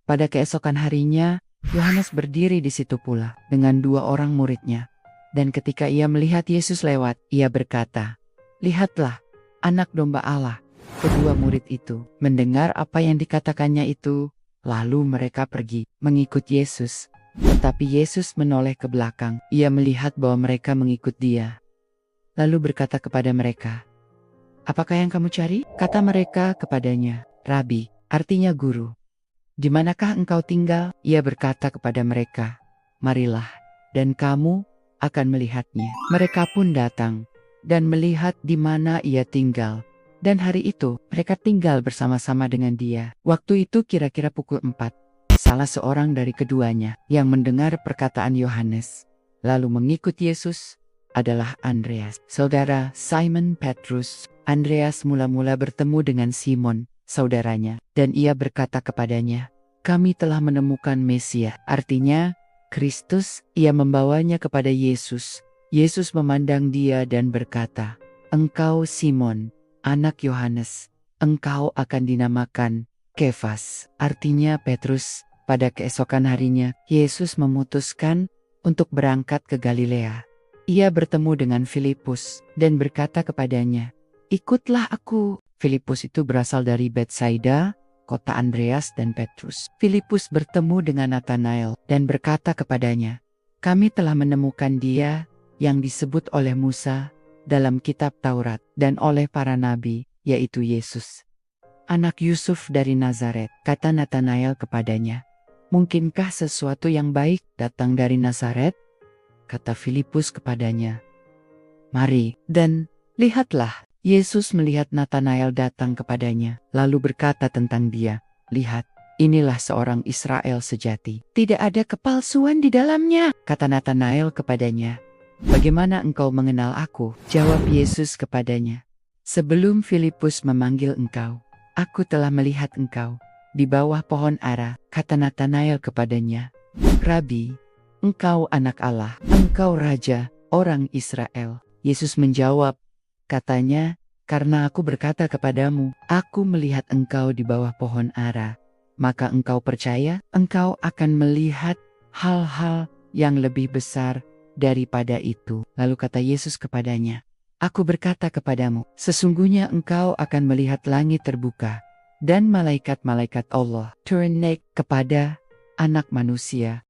Pada keesokan harinya, Yohanes berdiri di situ pula dengan 2 orang muridnya. Dan ketika ia melihat Yesus lewat, ia berkata, "Lihatlah, anak domba Allah." Kedua murid itu mendengar apa yang dikatakannya itu, lalu mereka pergi mengikut Yesus. Tetapi Yesus menoleh ke belakang. Ia melihat bahwa mereka mengikut dia. Lalu berkata kepada mereka, "Apakah yang kamu cari?" Kata mereka kepadanya, "Rabi," artinya guru. "Di manakah engkau tinggal?" Ia berkata kepada mereka, "Marilah, dan kamu akan melihatnya." Mereka pun datang dan melihat di mana ia tinggal. Dan hari itu mereka tinggal bersama-sama dengan dia. Waktu itu kira-kira pukul 4. Salah seorang dari keduanya yang mendengar perkataan Yohanes lalu mengikut Yesus adalah Andreas, saudara Simon Petrus. Andreas mula-mula bertemu dengan Simon, saudaranya, dan ia berkata kepadanya, "Kami telah menemukan Mesias," artinya Kristus. Ia membawanya kepada Yesus. Yesus memandang dia dan berkata, "Engkau Simon, anak Yohanes, engkau akan dinamakan Kefas," artinya Petrus. Pada keesokan harinya, Yesus memutuskan untuk berangkat ke Galilea. Ia bertemu dengan Filipus dan berkata kepadanya, "Ikutlah aku." Filipus itu berasal dari Betsaida, kota Andreas dan Petrus. Filipus bertemu dengan Nathanael dan berkata kepadanya, "Kami telah menemukan dia yang disebut oleh Musa dalam kitab Taurat dan oleh para nabi, yaitu Yesus, anak Yusuf dari Nazaret." Kata Nathanael kepadanya, "Mungkinkah sesuatu yang baik datang dari Nazaret?" Kata Filipus kepadanya, "Mari." Dan lihatlah, Yesus melihat Nathanael datang kepadanya, lalu berkata tentang dia, "Lihat, inilah seorang Israel sejati. Tidak ada kepalsuan di dalamnya." Kata Nathanael kepadanya, "Bagaimana engkau mengenal aku?" Jawab Yesus kepadanya, "Sebelum Filipus memanggil engkau, aku telah melihat engkau di bawah pohon ara." Kata Nathanael kepadanya, "Rabi, engkau anak Allah, engkau raja orang Israel." Yesus menjawab, katanya, "Karena aku berkata kepadamu, aku melihat engkau di bawah pohon ara, maka engkau percaya. Engkau akan melihat hal-hal yang lebih besar daripada itu." Lalu kata Yesus kepadanya, "Aku berkata kepadamu, sesungguhnya engkau akan melihat langit terbuka dan malaikat-malaikat Allah turun naik kepada Anak Manusia."